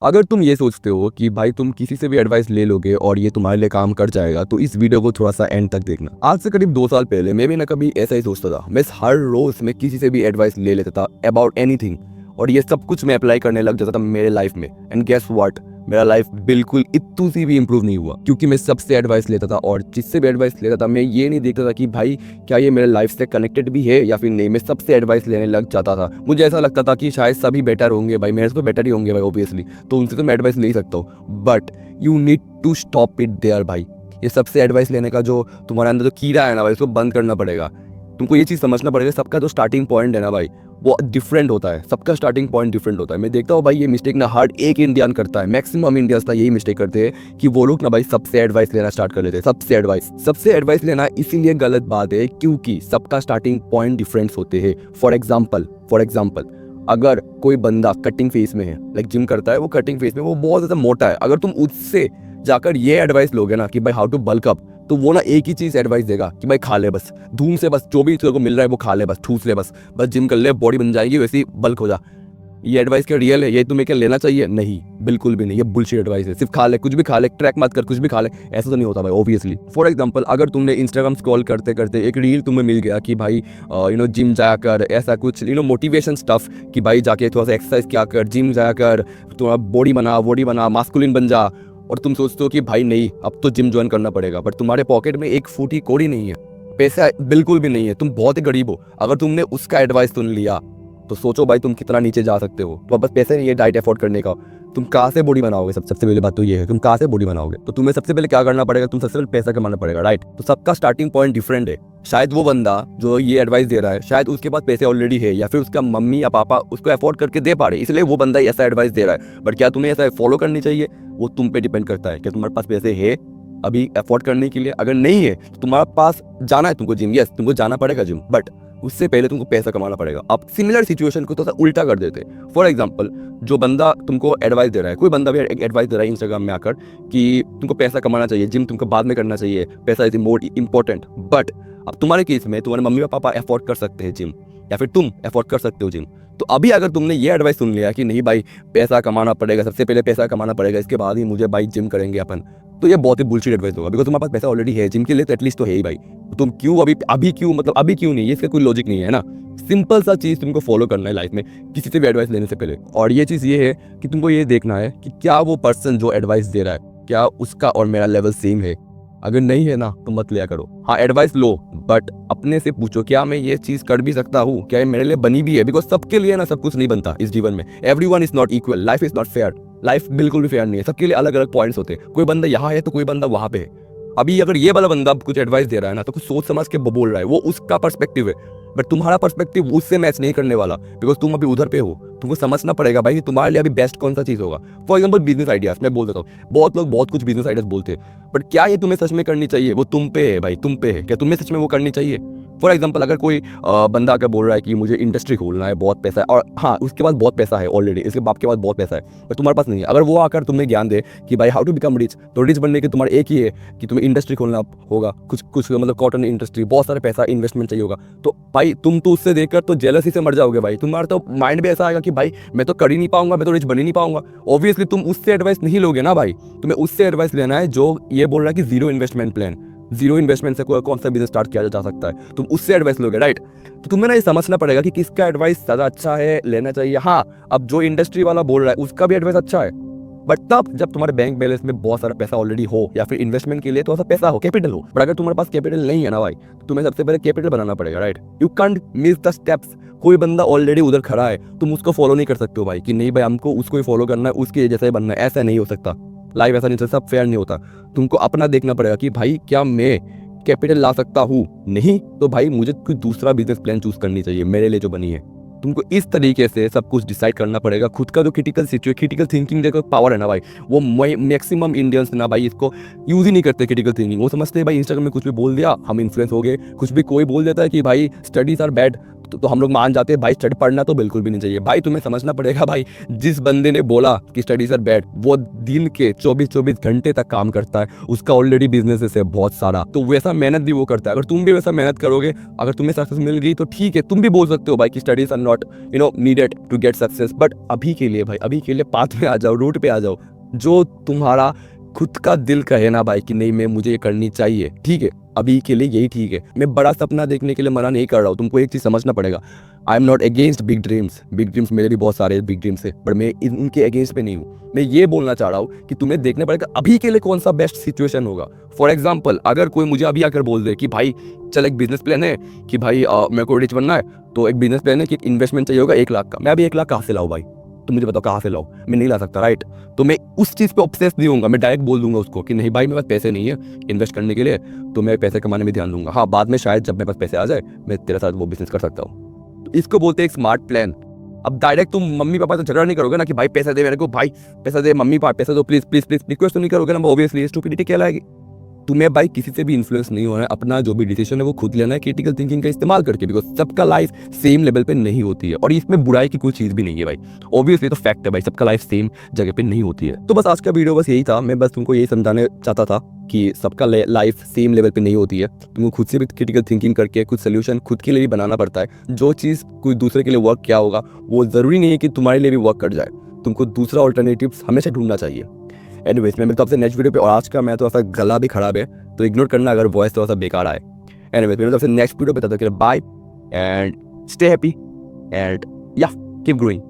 अगर तुम ये सोचते हो कि भाई तुम किसी से भी एडवाइस ले लोगे और ये तुम्हारे लिए काम कर जाएगा, तो इस वीडियो को थोड़ा सा एंड तक देखना। आज से करीब 2 साल पहले मैं भी ना कभी ऐसा ही सोचता था। मैं हर रोज में किसी से भी एडवाइस ले लेता था अबाउट एनीथिंग, और ये सब कुछ मैं अप्लाई करने लग जाता था मेरे लाइफ में। एंड गेस व्हाट, मेरा लाइफ बिल्कुल इतू सी भी इंप्रूव नहीं हुआ, क्योंकि मैं सबसे एडवाइस लेता था और जिससे भी एडवाइस लेता था मैं ये नहीं देखता था कि भाई क्या ये मेरे लाइफ से कनेक्टेड भी है या फिर नहीं। मैं सबसे एडवाइस लेने लग जाता था। मुझे ऐसा लगता था कि शायद सभी बेटर होंगे भाई, मेरे से तो बेटर ही होंगे भाई ऑब्वियसली, तो उनसे तो मैं एडवाइस ले ही सकता हूँ। But you need to stop it there भाई। ये सबसे एडवाइस लेने का जो तुम्हारे अंदर जो कीड़ा है ना भाई, उसको बंद करना पड़ेगा। तुमको ये चीज़ समझना पड़ेगा, सबका जो स्टार्टिंग पॉइंट है ना भाई, वो डिफरेंट होता है। सबका स्टार्टिंग पॉइंट डिफरेंट होता है। मैं देखता हूँ भाई ये मिस्टेक ना हर एक इंडियन करता है। मैक्सिमम इंडियंस ना यही मिस्टेक करते हैं कि वो लोग ना भाई सबसे एडवाइस लेना स्टार्ट कर लेते हैं। सबसे एडवाइस लेना इसीलिए गलत बात है क्योंकि सबका स्टार्टिंग पॉइंट डिफरेंट होते हैं। फॉर एग्जाम्पल अगर कोई बंदा कटिंग फेस में है, लाइक जिम करता है, वो कटिंग फेस में, वो बहुत ज़्यादा मोटा है, अगर तुम उससे जाकर ये एडवाइस लोगे ना कि भाई हाउ टू बल्क अप, तो वो ना एक ही चीज़ एडवाइस देगा कि भाई खा ले बस, धूम से बस, जो भी तेरे को मिल रहा है वो खा ले बस, ठूस ले बस जिम कर ले, बॉडी बन जाएगी, वैसे ही बल्क हो जा। ये एडवाइस क्या रियल है? ये तुम्हें क्या लेना चाहिए? नहीं, बिल्कुल भी नहीं। ये बुलशिट एडवाइस है। सिर्फ खा ले, कुछ भी खा ले, ट्रैक मत कर, कुछ भी खा ले, ऐसा तो नहीं होता भाई ऑब्वियसली। फॉर एग्जांपल, अगर तुमने इंस्टाग्राम स्क्रॉल करते करते एक रील तुम्हें मिल गया कि भाई जिम जाया कर, ऐसा कुछ मोटिवेशन स्टफ कि भाई जाके थोड़ा सा एक्सरसाइज किया कर, जिम जाया कर, थोड़ा बॉडी बना, मास्कुलिन बन जा, और तुम सोचते हो कि भाई नहीं अब तो जिम ज्वाइन करना पड़ेगा, बट तुम्हारे पॉकेट में एक फूटी कौड़ी नहीं है, पैसा बिल्कुल भी नहीं है, तुम बहुत ही गरीब हो। अगर तुमने उसका एडवाइस सुन लिया तो सोचो भाई तुम कितना नीचे जा सकते हो। तो बस पैसे नहीं है डाइट अफोर्ड करने का, तुम कहाँ से बॉडी बनाओगे? सबसे पहले बात तो ये है, तुम कहाँ से बॉडी बनाओगे? तो तुम्हें सबसे पहले क्या करना पड़ेगा? तुम सबसे पहले पैसा कमाना पड़ेगा, राइट? तो सबका स्टार्टिंग पॉइंट डिफरेंट है। शायद वो बंदा जो ये एडवाइस दे रहा है, शायद उसके पास पैसे ऑलरेडी है, या फिर उसका मम्मी या पापा उसको अफोर्ड करके दे पा रहे, इसलिए वो बंदा ऐसा एडवाइस दे रहा है। बट क्या तुम्हें ऐसा फॉलो करनी चाहिए? वो तुम पे डिपेंड करता है कि तुम्हारे पास पैसे है अभी अफोर्ड करने के लिए। अगर नहीं है तो तुम्हारे पास जाना है तुमको जिम, यस तुमको जाना पड़ेगा जिम, बट उससे पहले तुमको पैसा कमाना पड़ेगा। अब सिमिलर सिचुएशन को थोड़ा उल्टा कर देते हैं। फॉर एग्जांपल, जो बंदा तुमको एडवाइस दे रहा है, कोई बंदा भी एडवाइस दे रहा है इंस्टाग्राम में आकर कि तुमको पैसा कमाना चाहिए, जिम तुमको बाद में करना चाहिए, पैसा इज मोर इम्पोर्टेंट। बट अब तुम्हारे केस में तुम्हारे मम्मी पापा अफोर्ड कर सकते हैं जिम, या फिर तुम अफोर्ड कर सकते हो जिम। तो अभी अगर तुमने ये एडवाइस सुन लिया कि नहीं भाई पैसा कमाना पड़ेगा, सबसे पहले पैसा कमाना पड़ेगा, इसके बाद ही मुझे भाई जिम करेंगे अपन, तो ये बहुत ही बुलशिट एडवाइस होगा। बिकॉज तुम्हारे पास पैसा ऑलरेडी है जिम के लिए, तो एटलीस्ट तो है ही भाई। तुम क्यों अभी क्यों नहीं? इसका कोई लॉजिक नहीं है ना। सिंपल सा चीज़ तुमको फॉलो करना है लाइफ में किसी से भी एडवाइस लेने से पहले, और ये चीज़ ये है कि तुमको ये देखना है कि क्या वो पर्सन जो एडवाइस दे रहा है, क्या उसका और मेरा लेवल सेम है। अगर नहीं है ना तो मत लिया करो। हाँ एडवाइस लो, बट अपने से पूछो क्या मैं ये चीज़ कर भी सकता हूँ, क्या ये मेरे लिए बनी भी है? बिकॉज सबके लिए ना सब कुछ नहीं बनता इस जीवन में। Everyone is not equal, life is not fair. Life बिल्कुल भी फेयर नहीं है, सबके लिए अलग अलग पॉइंट्स होते हैं। कोई बंदा यहाँ है तो कोई बंदा वहाँ पे है। अभी अगर ये वाला बंदा कुछ एडवाइस दे रहा है ना, तो कुछ सोच समझ के बोल रहा है, वो उसका पर्सपेक्टिव है, बट तुम्हारा पर्सपेक्टिव उससे मैच नहीं करने वाला, बिकॉज तुम अभी उधर पे हो। तुमको समझना पड़ेगा भाई कि तुम्हारे लिए अभी बेस्ट कौन सा चीज़ होगा। फॉर एग्जाम्पल बिजनेस आइडियाज, मैं बोल देता हूँ, बहुत लोग बहुत कुछ बिजनेस आइडियाज बोलते हैं, बट क्या ये तुम्हें सच में करनी चाहिए? वो तुम पे है भाई, तुम पे है, क्या तुम्हें सच में वो करनी चाहिए? फॉर एग्जाम्पल, अगर कोई बंदा आकर बोल रहा है कि मुझे इंडस्ट्री खोलना है, बहुत पैसा है, और हाँ उसके पास बहुत पैसा है ऑलरेडी, इसके बाप के पास बहुत पैसा है, पर तुम्हारे पास नहीं है। अगर वो आकर तुम्हें ज्ञान दे कि भाई हाउ टू बिकम रिच, तो रिच बनने के तुम्हारा एक ही है कि तुम्हें इंडस्ट्री खोलना होगा, कुछ मतलब कॉटन इंडस्ट्री, बहुत सारा पैसा इन्वेस्टमेंट चाहिए होगा, तो भाई तुम तो उससे देखकर तो जेलसी से मर जाओगे भाई। तुम्हारा तो माइंड भी ऐसा आएगा कि भाई मैं तो कर ही नहीं पाऊंगा, मैं तो रिच बन ही नहीं पाऊंगा। ऑब्वियसली तुम उससे एडवाइस नहीं लोगे ना भाई, तुम्हें उससे एडवाइस लेना है जो ये बोल रहा है कि zero investment plan, zero investment से कौन सा बिजनेस स्टार्ट किया जा सकता है, तुम उससे एडवाइस लोगे, राइट? तो तुम्हें ना ये समझना पड़ेगा कि किसका एडवाइस ज़्यादा अच्छा है, लेना चाहिए। हाँ अब जो इंडस्ट्री वाला बोल रहा है उसका भी एडवाइस अच्छा है, बट तब जब तुम्हारे बैंक बैलेंस में बहुत सारा पैसा ऑलरेडी हो, या फिर इन्वेस्टमेंट के लिए थोड़ा सा पैसा हो, कैपिटल हो। बट अगर तुम्हारे पास कैपिटल नहीं है ना भाई, तो तुम्हें सबसे पहले कैपिटल बनाना पड़ेगा, right? You can't miss the steps. कोई बंदा ऑलरेडी उधर खड़ा है, तुम उसको फॉलो नहीं कर सकते हो भाई कि नहीं भाई हमको उसको ही फॉलो करना है, उसके जैसा ही बनना है, ऐसा नहीं हो सकता। लाइफ ऐसा नहीं चलता, सब फेयर नहीं होता। तुमको अपना देखना पड़ेगा कि भाई क्या मैं कैपिटल ला सकता हूँ? नहीं तो भाई मुझे कोई दूसरा बिजनेस प्लान चूज करनी चाहिए मेरे लिए जो बनी है। तुमको इस तरीके से सब कुछ डिसाइड करना पड़ेगा। खुद का जो क्रिटिकल थिंकिंग देखो पावर है ना भाई, वो मैक्सिमम इंडियंस ना भाई इसको यूज ही नहीं करते क्रिटिकल थिंकिंग। वो समझते हैं भाई इंस्टाग्राम में कुछ भी बोल दिया हम इन्फ्लुएंस हो गए, कुछ भी कोई बोल देता है कि भाई स्टडीज आर बैड, तो हम लोग मान जाते हैं भाई स्टडी पढ़ना तो बिल्कुल भी नहीं चाहिए। भाई तुम्हें समझना पड़ेगा भाई, जिस बंदे ने बोला कि स्टडीज आर बैड, वो दिन के 24-24 घंटे तक काम करता है, उसका ऑलरेडी बिजनेस है बहुत सारा, तो वैसा मेहनत भी वो करता है। अगर तुम भी वैसा मेहनत करोगे, अगर तुम्हें सक्सेस मिल गई तो ठीक है, तुम भी बोल सकते हो भाई कि studies are not needed to get success. But अभी के लिए भाई, अभी के लिए पाथ में आ जाओ, रूट पे आ जाओ, जो तुम्हारा खुद का दिल कहे ना भाई कि नहीं मैं मुझे ये करनी चाहिए, ठीक है, अभी के लिए यही ठीक है। मैं बड़ा सपना देखने के लिए मना नहीं कर रहा हूँ, तुमको एक चीज समझना पड़ेगा, I am not against big dreams. Big dreams मेरे भी बहुत सारे बिग ड्रीम्स है, बट मैं उनके अगेंस्ट पे नहीं हूँ। मैं ये बोलना चाह रहा हूँ कि तुम्हें देखना पड़ेगा अभी के लिए कौन सा बेस्ट सिचुएशन होगा। फॉर एग्जाम्पल, अगर कोई मुझे अभी आकर बोल दे कि भाई चल एक बिजनेस प्लान है कि भाई मेरे को रिच बनना है, तो एक बिजनेस प्लान है कि इन्वेस्टमेंट चाहिए होगा 1 लाख का, मैं अभी 1 लाख कहाँ से लाऊं भाई, तो मुझे बताओ कहाँ से लाऊं, मैं नहीं ला सकता, राइट। तो मैं उस चीज़ पे ऑब्सेस नहीं होऊंगा, मैं डायरेक्ट बोल दूंगा उसको कि नहीं भाई मेरे पास पैसे नहीं है इन्वेस्ट करने के लिए, तो मैं पैसे कमाने में ध्यान दूंगा। हाँ, बाद में शायद जब मेरे पास पैसे आ जाए मैं तेरे साथ वो बिजनेस कर सकता हूँ। तो इसको बोलते हैं एक स्मार्ट प्लान। अब डायरेक्ट तुम मम्मी पापा से झगड़ा नहीं करोगे ना कि भाई पैसा दे मेरे को, भाई पैसा दे, मम्मी पापा पैसा दो प्लीज प्लीज प्लीज, रिक्वेस्ट तो नहीं करोगे ना, ऑब्वियसली स्टुपिडिटी कहलाएगी। तुम्हें भाई किसी से भी इन्फ्लुएंस नहीं होना है, अपना जो भी डिसीजन है वो खुद लेना है क्रिटिकल थिंकिंग का इस्तेमाल करके, बिकॉज सबका लाइफ सेम लेवल पे नहीं होती है और इसमें बुराई की कोई चीज भी नहीं है भाई, ऑब्वियसली तो फैक्ट है भाई, सबका लाइफ सेम जगह पे नहीं होती है। तो बस आज का वीडियो बस यही था, मैं बस तुमको यही समझाने चाहता था कि सबका लाइफ सेम लेवल पे नहीं होती है, तुमको खुद से भी क्रिटिकल थिंकिंग करके कुछ सोल्यूशन खुद के लिए भी बनाना पड़ता है। जो चीज़ कोई दूसरे के लिए वर्क किया होगा वो जरूरी नहीं है कि तुम्हारे लिए भी वर्क कर जाए, तुमको दूसरा ऑल्टरनेटिव हमेशा ढूंढना चाहिए। एनीवेज मैं मिलता हूं आपसे नेक्स्ट वीडियो पे, और आज का मैं तो ऐसा गला भी खराब है तो इग्नोर करना अगर वॉइस तो ऐसा बेकार आए। एनीवेज मैं मिलता हूं आपसे नेक्स्ट वीडियो पे, तब तक के लिए bye and stay happy and या कीप ग्रोइंग।